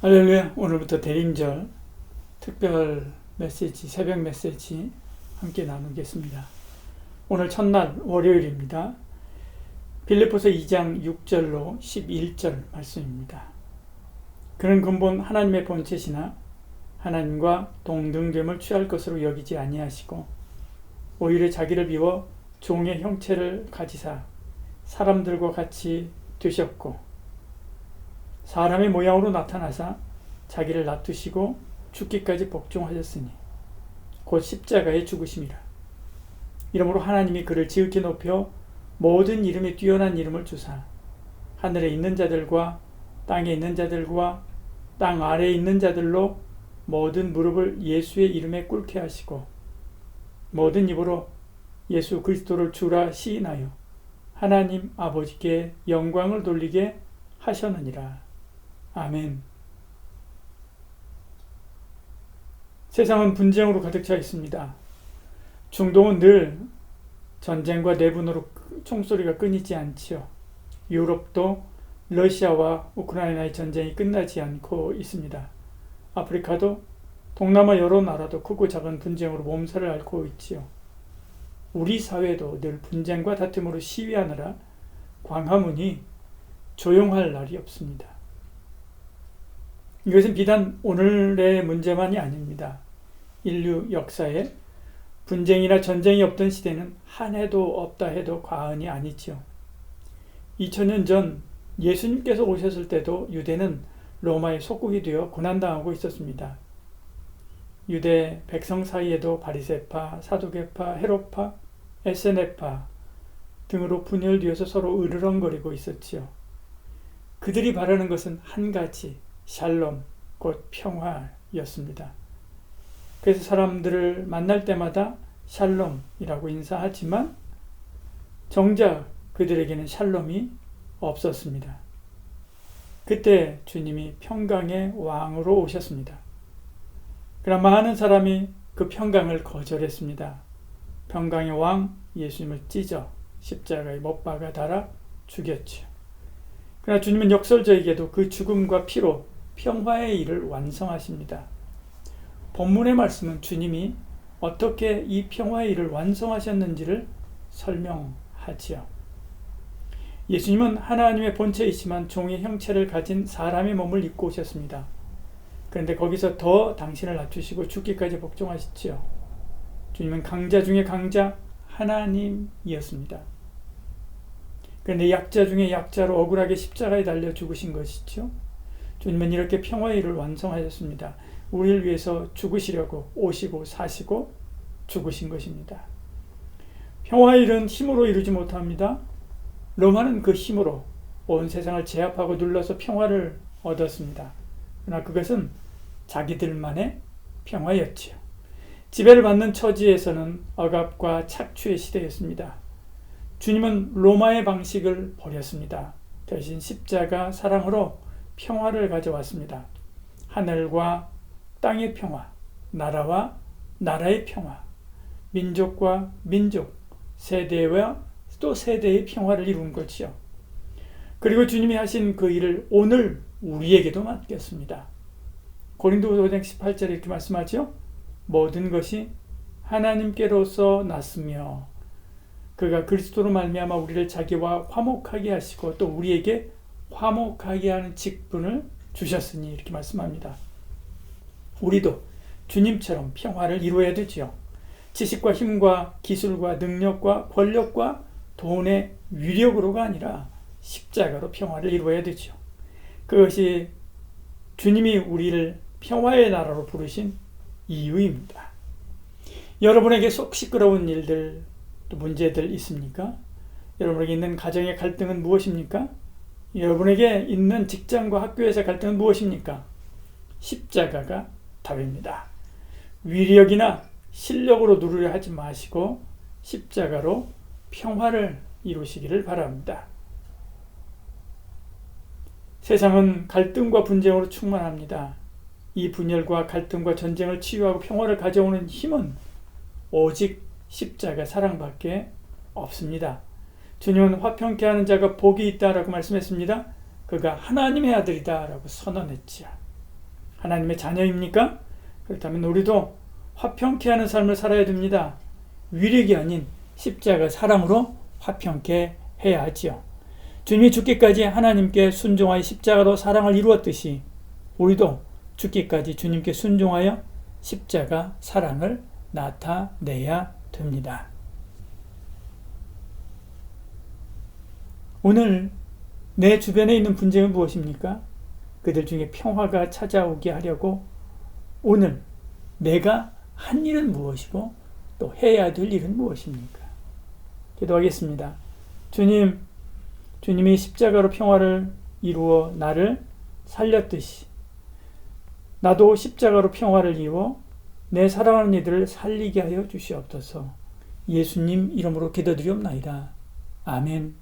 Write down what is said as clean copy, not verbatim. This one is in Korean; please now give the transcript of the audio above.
할렐루야. 오늘부터 대림절 특별 메시지, 새벽 메시지 함께 나누겠습니다. 오늘 첫날 월요일입니다. 빌립보서 2장 6절로 11절 말씀입니다. 그는 근본 하나님의 본체시나 하나님과 동등됨을 취할 것으로 여기지 아니하시고 오히려 자기를 비워 종의 형체를 가지사 사람들과 같이 되셨고 사람의 모양으로 나타나사 자기를 낮추시고 죽기까지 복종하셨으니 곧 십자가에 죽으심이라. 이러므로 하나님이 그를 지극히 높여 모든 이름에 뛰어난 이름을 주사 하늘에 있는 자들과 땅에 있는 자들과 땅 아래에 있는 자들로 모든 무릎을 예수의 이름에 꿇게 하시고 모든 입으로 예수 그리스도를 주라 시인하여 하나님 아버지께 영광을 돌리게 하셨느니라. 아멘. 세상은 분쟁으로 가득 차 있습니다. 중동은 늘 전쟁과 내분으로 총소리가 끊이지 않지요. 유럽도 러시아와 우크라이나의 전쟁이 끝나지 않고 있습니다. 아프리카도 동남아 여러 나라도 크고 작은 분쟁으로 몸살을 앓고 있지요. 우리 사회도 늘 분쟁과 다툼으로 시위하느라 광화문이 조용할 날이 없습니다. 이것은 비단 오늘의 문제만이 아닙니다. 인류 역사에 분쟁이나 전쟁이 없던 시대는 한 해도 없다 해도 과언이 아니지요. 2000년 전 예수님께서 오셨을 때도 유대는 로마의 속국이 되어 고난당하고 있었습니다. 유대 백성 사이에도 바리새파, 사두개파, 헤롯파, 에세네파 등으로 분열되어서 서로 으르렁거리고 있었지요. 그들이 바라는 것은 한 가지, 샬롬, 곧 평화였습니다. 그래서 사람들을 만날 때마다 샬롬이라고 인사하지만 정작 그들에게는 샬롬이 없었습니다. 그때 주님이 평강의 왕으로 오셨습니다. 그러나 많은 사람이 그 평강을 거절했습니다. 평강의 왕 예수님을 찢어 십자가에 못 박아 달아 죽였죠. 그러나 주님은 역설적이게도 그 죽음과 피로 평화의 일을 완성하십니다. 본문의 말씀은 주님이 어떻게 이 평화의 일을 완성하셨는지를 설명하지요. 예수님은 하나님의 본체이지만 종의 형체를 가진 사람의 몸을 입고 오셨습니다. 그런데 거기서 더 당신을 낮추시고 죽기까지 복종하셨지요. 주님은 강자 중에 강자 하나님이었습니다. 그런데 약자 중에 약자로 억울하게 십자가에 달려 죽으신 것이죠. 주님은 이렇게 평화의 일을 완성하셨습니다. 우리를 위해서 죽으시려고 오시고 사시고 죽으신 것입니다. 평화의 일은 힘으로 이루지 못합니다. 로마는 그 힘으로 온 세상을 제압하고 눌러서 평화를 얻었습니다. 그러나 그것은 자기들만의 평화였지요. 지배를 받는 처지에서는 억압과 착취의 시대였습니다. 주님은 로마의 방식을 버렸습니다. 대신 십자가 사랑으로 평화를 가져왔습니다. 하늘과 땅의 평화, 나라와 나라의 평화, 민족과 민족, 세대와 또 세대의 평화를 이룬 것이요. 그리고 주님이 하신 그 일을 오늘 우리에게도 맡겼습니다. 고린도후서 5장 18절에 이렇게 말씀하죠. 모든 것이 하나님께로서 났으며 그가 그리스도로 말미암아 우리를 자기와 화목하게 하시고 또 우리에게 화목하게 하는 직분을 주셨으니 이렇게 말씀합니다. 우리도 주님처럼 평화를 이루어야 되지요. 지식과 힘과 기술과 능력과 권력과 돈의 위력으로가 아니라 십자가로 평화를 이루어야 되지요. 그것이 주님이 우리를 평화의 나라로 부르신 이유입니다. 여러분에게 속 시끄러운 일들 또 문제들 있습니까? 여러분에게 있는 가정의 갈등은 무엇입니까? 여러분에게 있는 직장과 학교에서 갈등은 무엇입니까? 십자가가 답입니다. 위력이나 실력으로 누르려 하지 마시고 십자가로 평화를 이루시기를 바랍니다. 세상은 갈등과 분쟁으로 충만합니다. 이 분열과 갈등과 전쟁을 치유하고 평화를 가져오는 힘은 오직 십자가 사랑밖에 없습니다. 주님은 화평케 하는 자가 복이 있다라고 말씀했습니다. 그가 하나님의 아들이다라고 선언했지요. 하나님의 자녀입니까? 그렇다면 우리도 화평케 하는 삶을 살아야 됩니다. 위력이 아닌 십자가 사랑으로 화평케 해야 하지요. 주님이 죽기까지 하나님께 순종하여 십자가로 사랑을 이루었듯이 우리도 죽기까지 주님께 순종하여 십자가 사랑을 나타내야 됩니다. 오늘 내 주변에 있는 분쟁은 무엇입니까? 그들 중에 평화가 찾아오게 하려고 오늘 내가 한 일은 무엇이고 또 해야 될 일은 무엇입니까? 기도하겠습니다. 주님이 십자가로 평화를 이루어 나를 살렸듯이 나도 십자가로 평화를 이루어 내 사랑하는 이들을 살리게 하여 주시옵소서. 예수님 이름으로 기도드리옵나이다. 아멘.